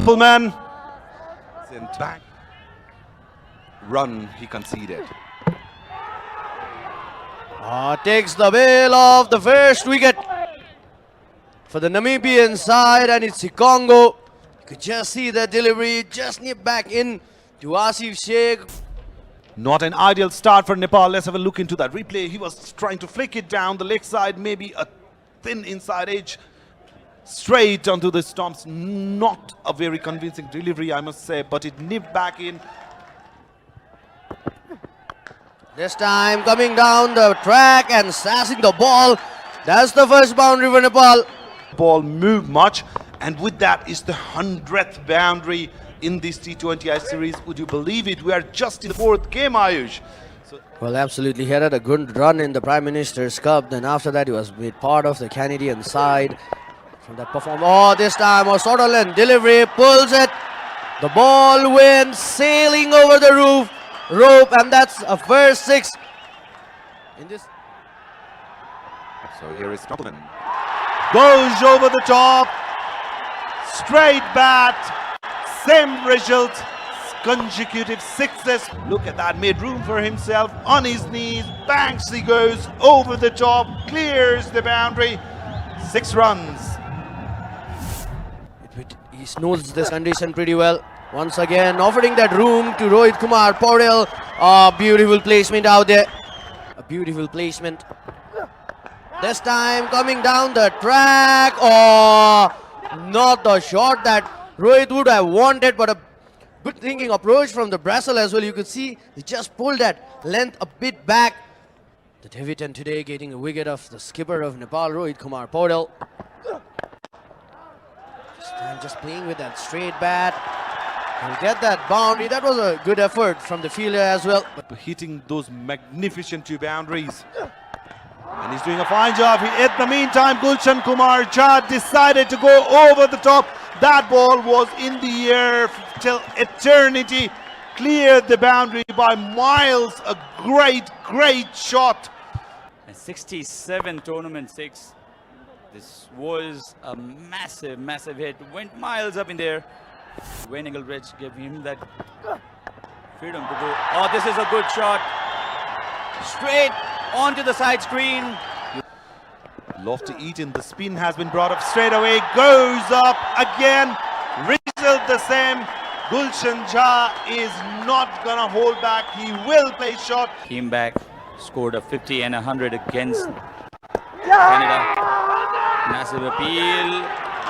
Pullman. In back. Run he conceded. Takes the bail of the first wicket for the Namibian side, and it's Congo. You could just see the delivery, just nip back in to Asif Sheikh. Not an ideal start for Nepal. Let's have a look into that replay. He was trying to flick it down the leg side, maybe a thin inside edge, straight onto the stumps. Not a very convincing delivery, I must say, but it nipped back in. This time coming down the track and sassing the ball. That's the first boundary for Nepal. Ball moved much, and with that is the 100th boundary in this T20I series. Would you believe it? We are just in the 4th game, Ayush. Well, absolutely. He had a good run in the Prime Minister's Cup. Then after that, he was made part of the Canadian side. From that performance, this time a Sutherland delivery, pulls it. The ball went sailing over the rope, and that's a first 6 in this. So here is Pullman. Goes over the top. Straight bat. Same result. Consecutive 6s. Look at that. Made room for himself on his knees. Banks he goes over the top. Clears the boundary. 6 runs. He knows this condition pretty well. Once again, offering that room to Rohit Kumar Paudel. Beautiful placement out there. A beautiful placement. This time coming down the track. Not the shot that Rohit would have wanted, but a good thinking approach from the Brazil as well. You could see he just pulled that length a bit back. The Tibetan today getting a wicket of the skipper of Nepal, Rohit Kumar Paudel. This time just playing with that straight bat. He'll get that boundary. That was a good effort from the fielder as well. But hitting those magnificent 2 boundaries. And he's doing a fine job. In the meantime, Gulshan Kumar Jha decided to go over the top. That ball was in the air till eternity. Cleared the boundary by miles. A great shot. A 67 tournament 6. This was a massive hit. Went miles up in there. Wayne Engelbrecht gave him that freedom to go. Oh, this is a good shot. Straight onto the side screen. Lofty Eaton, the spin has been brought up straight away. Goes up again. Result the same. Gulshan Jha is not gonna hold back. He will play shot. Came back, scored a 50 and 100 against Canada. Massive appeal.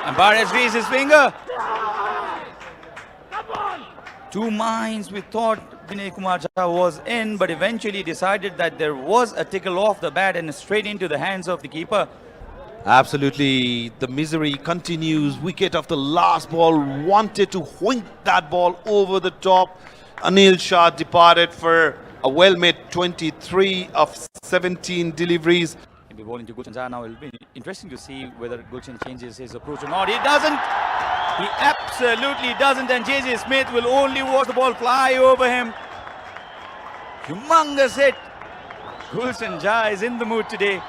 And Barres raised his finger. 2 minds. We thought Vinay Kumar Jha was in, but eventually decided that there was a tickle off the bat and straight into the hands of the keeper. Absolutely, the misery continues. Wicket of the last ball, wanted to wink that ball over the top. Anil Shah departed for a well-made 23 of 17 deliveries. He'll be bowling to Gulshan Jha now. It'll be interesting to see whether Gulshan changes his approach or not. He doesn't. He absolutely doesn't, and JJ Smith will only watch the ball fly over him. Humongous hit. Gulshan Jha is in the mood today.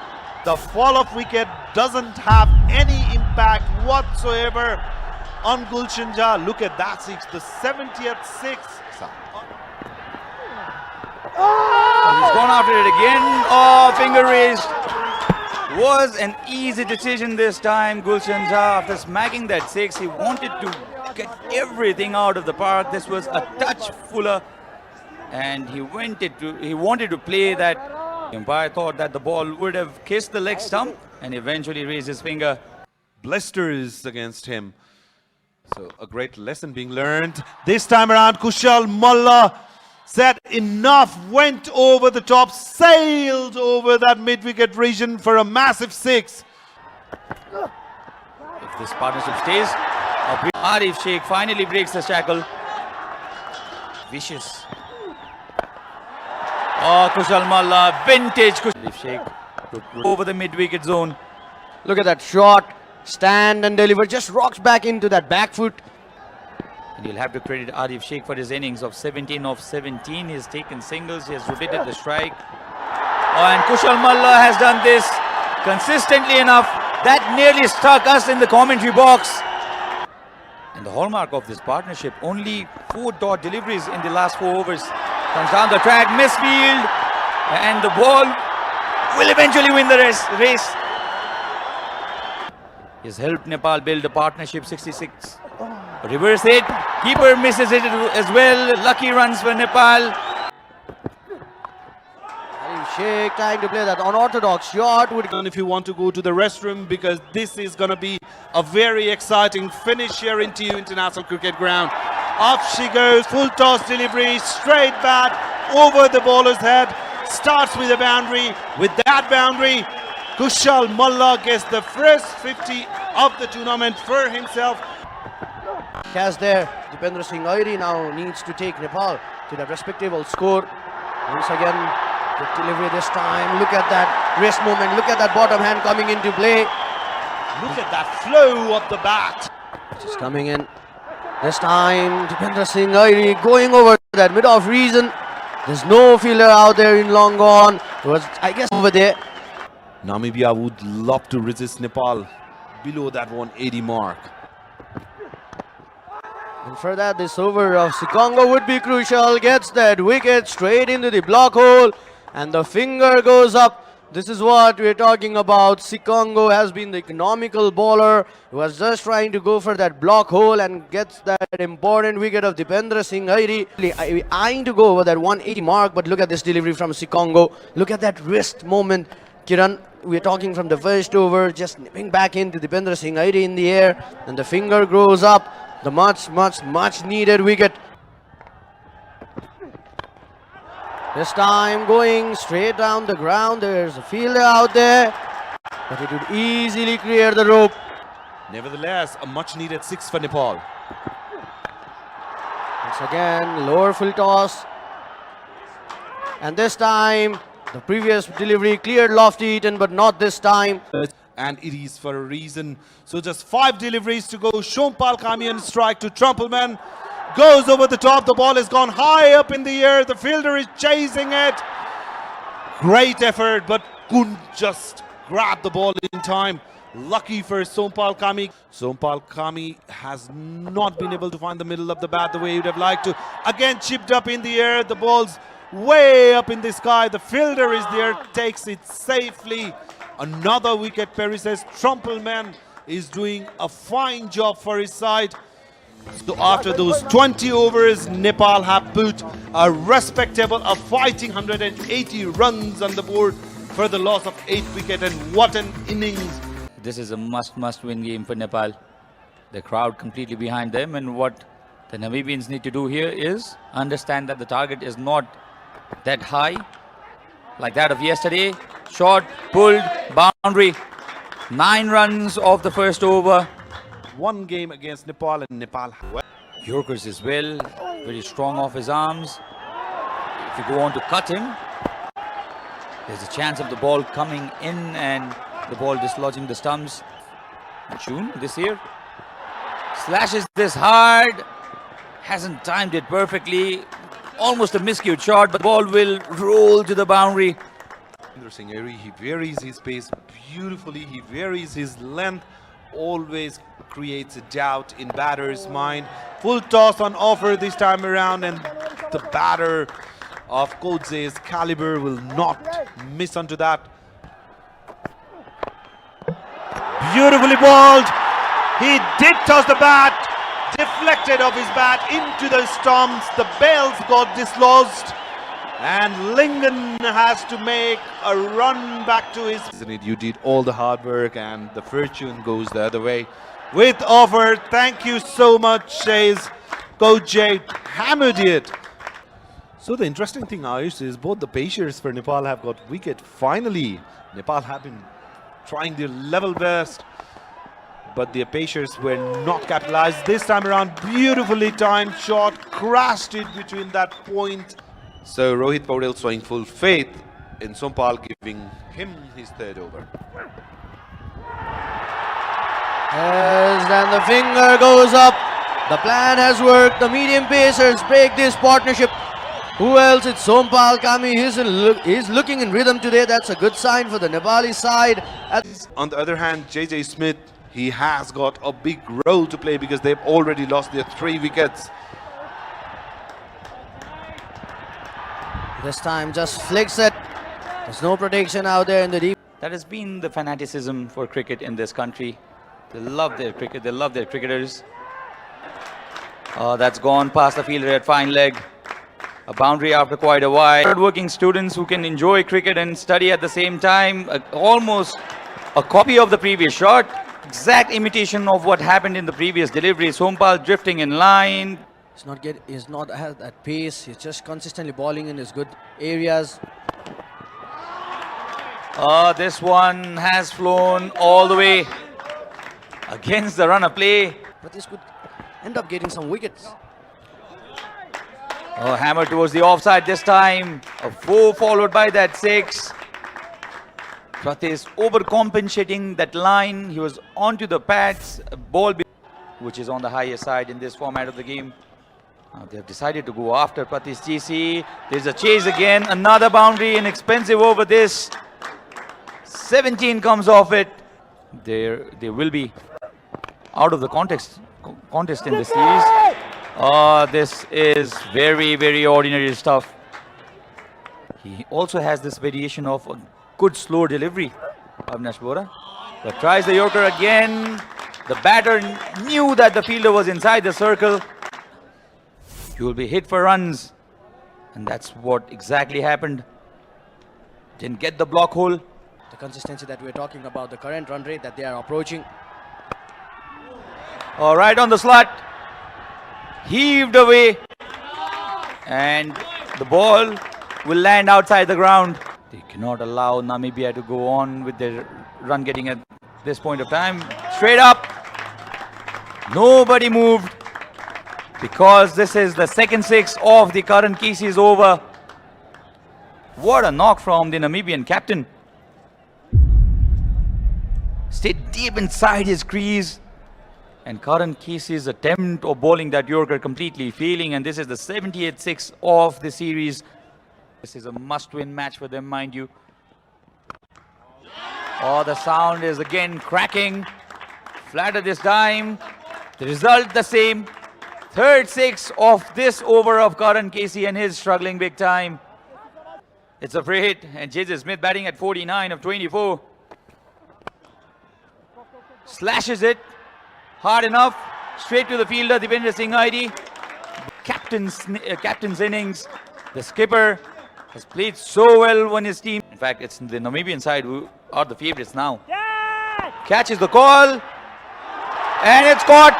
The fall-off wicket doesn't have any impact whatsoever on Gulshan Jha. Look at that 6, the 70th 6. He's gone after it again. Oh, finger raised. Was an easy decision this time. Gulshan Jha, after smacking that 6, he wanted to get everything out of the park. This was a touch fuller, and he wanted to play that. The umpire thought that the ball would have kissed the leg stump and eventually raised his finger. Blisters against him. So a great lesson being learned. This time around, Kushal Malla said enough, went over the top, sailed over that mid-wicket region for a massive 6. If this partnership stays, Arif Sheikh finally breaks the shackle. Vicious. Oh, Kushal Malla, vintage Arif Sheikh over the mid-wicket zone. Look at that shot. Stand and deliver. Just rocks back into that back foot. And you'll have to credit Arif Sheikh for his innings of 17 of 17. He's taken singles, he has rotated the strike. Oh, and Kushal Malla has done this consistently enough. That nearly struck us in the commentary box. And the hallmark of this partnership, only 4 dot deliveries in the last 4 overs. Comes down the track, misfield, and the ball will eventually win the race. He's helped Nepal build a partnership 66. Reverse hit, keeper misses it as well. Lucky runs for Nepal. Sheikh trying to play that unorthodox shot. And if you want to go to the restroom, because this is going to be a very exciting finish here into International Cricket Ground. Off she goes, full toss delivery, straight bat over the bowler's head. Starts with a boundary. With that boundary, Kushal Malla gets the first 50 of the tournament for himself. Catch there. Dipendra Singh Airi now needs to take Nepal to that respectable score. Once again, the delivery this time. Look at that wrist movement. Look at that bottom hand coming into play. Look at that flow of the bat. Just coming in. This time, Dipendra Singh Airi going over that mid-off region. There's no fielder out there in long on. It was, I guess, over there. Namibia would love to resist Nepal below that 180 mark. And for that, this over of Sikongo would be crucial. Gets that wicket straight into the block hole. And the finger goes up. This is what we're talking about. Sikongo has been the economical bowler. He was just trying to go for that block hole and gets that important wicket of Dipendra Singh Airi. Eyeing to go over that 180 mark, but look at this delivery from Sikongo. Look at that wrist moment. Kiran, we're talking from the first over, just nipping back into Dipendra Singh Airi in the air. And the finger grows up. The much needed wicket. This time going straight down the ground. There's a fielder out there, but it would easily clear the rope. Nevertheless, a much needed 6 for Nepal. Once again, lower full toss. And this time, the previous delivery cleared Lofty Eaton, but not this time. And it is for a reason. So just 5 deliveries to go. Shompal Kami on strike to Trumpelman. Goes over the top. The ball has gone high up in the air. The fielder is chasing it. Great effort, but couldn't just grab the ball in time. Lucky for Sompal Kami. Sompal Kami has not been able to find the middle of the bat the way he would have liked to. Again, chipped up in the air. The ball's way up in the sky. The fielder is there, takes it safely. Another wicket. Perry says Trumpelman is doing a fine job for his side. So after those 20 overs, Nepal have put a respectable, a fighting 180 runs on the board for the loss of 8 wickets. And what an innings. This is a must win game for Nepal. The crowd completely behind them, and what the Namibians need to do here is understand that the target is not that high like that of yesterday. Shot, pulled, boundary. 9 runs off the first over. One game against Nepal, and Nepal. Yorkers as well, very strong off his arms. If you go on to cut him, there's a chance of the ball coming in and the ball dislodging the stumps. In June this year, slashes this hard, hasn't timed it perfectly, almost a miscued shot, but the ball will roll to the boundary. Singh Airi, he varies his pace beautifully, he varies his length, always creates a doubt in batter's mind. Full toss on offer this time around, and the batter of Kodze's caliber will not miss onto that. Beautifully bowled. He did toss the bat, deflected off his bat into the stumps. The bails got dislodged, and Lingen has to make a run back to his. You did all the hard work, and the fortune goes the other way. With offer, thank you so much, says Coach Jay. Hammered it. So the interesting thing, Ayush, is both the Pacers for Nepal have got wicket. Finally, Nepal have been trying their level best, but the Pacers were not capitalized. This time around, beautifully timed shot, crashed it between that point. So Rohit Paudel showing full faith in Sompal, giving him his 3rd over. Yes, and the finger goes up. The plan has worked. The medium pacers break this partnership. Who else? It's Sompal Kami. He's looking in rhythm today. That's a good sign for the Nepali side. On the other hand, JJ Smith, he has got a big role to play because they've already lost their 3 wickets. This time just flicks it. There's no protection out there in the deep. That has been the fanaticism for cricket in this country. They love their cricket, they love their cricketers. That's gone past the fielder at fine leg. A boundary after quite a while. Hard-working students who can enjoy cricket and study at the same time. Almost a copy of the previous shot. Exact imitation of what happened in the previous delivery. Sompal drifting in line. He's not at that pace. He's just consistently bowling in his good areas. This one has flown all the way against the run of play. But this could end up getting some wickets. Hammer towards the offside this time. A 4 followed by that 6. Pratis overcompensating that line. He was onto the pads. Ball which is on the higher side in this format of the game. They have decided to go after Pratis GC. There's a chase again. Another boundary. Inexpensive over this. 17 comes off it. They will be out of the contest in this series. This is very, very ordinary stuff. He also has this variation of a good slow delivery, Avinash Bora. But tries the Yorker again. The batter knew that the fielder was inside the circle. He will be hit for runs. And that's what exactly happened. Didn't get the block hole. The consistency that we're talking about, the current run rate that they are approaching. Right on the slot. Heaved away. And the ball will land outside the ground. They cannot allow Namibia to go on with their run getting at this point of time. Straight up. Nobody moved. Because this is the second 6 of the current Kesey's over. What a knock from the Namibian captain. Stayed deep inside his crease. And Karan Kesey's attempt of bowling that Yorker completely failing. And this is the 78th 6 of the series. This is a must-win match for them, mind you. The sound is again cracking. Flatter this time. The result the same. Third 6 of this over of Karan Kesey and his struggling big time. It's a free hit. And JJ Smith batting at 49 of 24. Slashes it. Hard enough. Straight to the fielder, Dipendra Singh Airi. Captain's innings. The skipper has played so well on his team. In fact, it's the Namibian side who are the favorites now. Catches the call. And it's caught.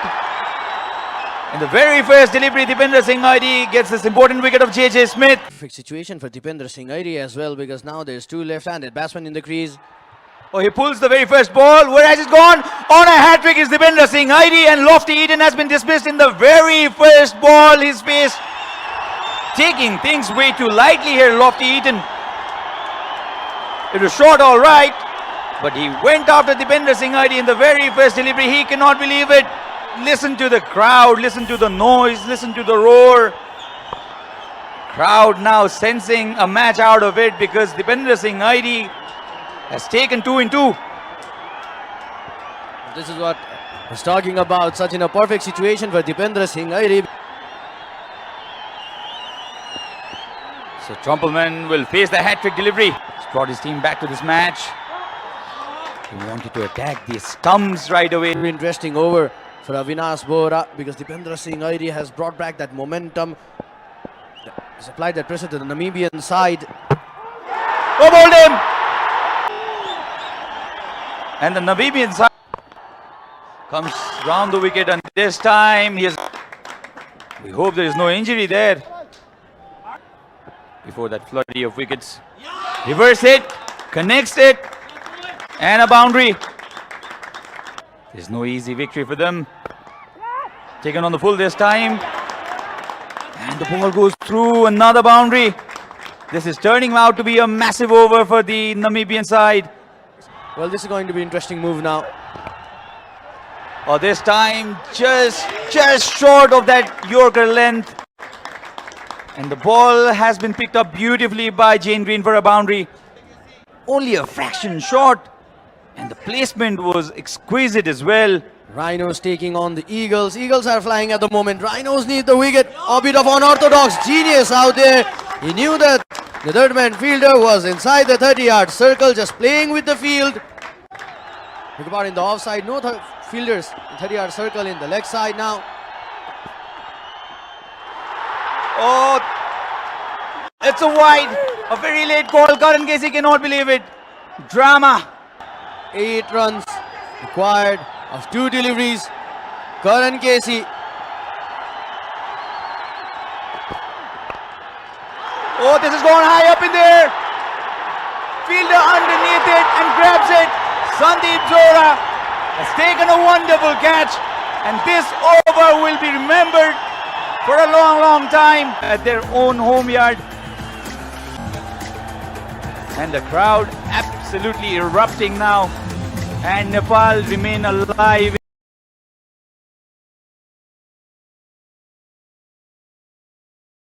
In the very first delivery, Dipendra Singh Airi gets this important wicket of JJ Smith. Perfect situation for Dipendra Singh Airi as well, because now there's 2 left-handed batsmen in the crease. He pulls the very first ball. Where has it gone? On a hat-trick is Dipendra Singh Airi, and Lofty Eaton has been dismissed in the very first ball. His face taking things way too lightly here, Lofty Eaton. It was short all right, but he went after Dipendra Singh Airi in the very first delivery. He cannot believe it. Listen to the crowd, listen to the noise, listen to the roar. Crowd now sensing a match out of it because Dipendra Singh Airi has taken 2 in 2. This is what I was talking about. Such in a perfect situation for Dipendra Singh Airi. So Trumpelman will face the hat-trick delivery. He's brought his team back to this match. He wanted to attack the stumps right away. Very interesting over for Avinash Bora, because Dipendra Singh Airi has brought back that momentum. He's applied that pressure to the Namibian side. Bowled him! And the Namibian side comes round the wicket, and this time we hope there is no injury there. Before that flurry of wickets. Reverse hit, connects it, and a boundary. There's no easy victory for them. Taken on the full this time. And the ball goes through, another boundary. This is turning out to be a massive over for the Namibian side. Well, this is going to be an interesting move now. This time just short of that Yorker length. And the ball has been picked up beautifully by Jane Green for a boundary. Only a fraction short. And the placement was exquisite as well. Rhinos taking on the Eagles. Eagles are flying at the moment. Rhinos need the wicket. A bit of unorthodox genius out there. He knew that the third man fielder was inside the 30-yard circle, just playing with the field. Look about in the offside. No fielders in 30-yard circle in the leg side now. Oh, it's a wide. A very late call. Karan Casey cannot believe it. Drama. 8 runs required of 2 deliveries. Karan Casey. Oh, this is going high up in there. Fielder underneath it and grabs it. Sandeep Zora has taken a wonderful catch. And this over will be remembered for a long, long time at their own home yard. And the crowd absolutely erupting now. And Nepal remain alive.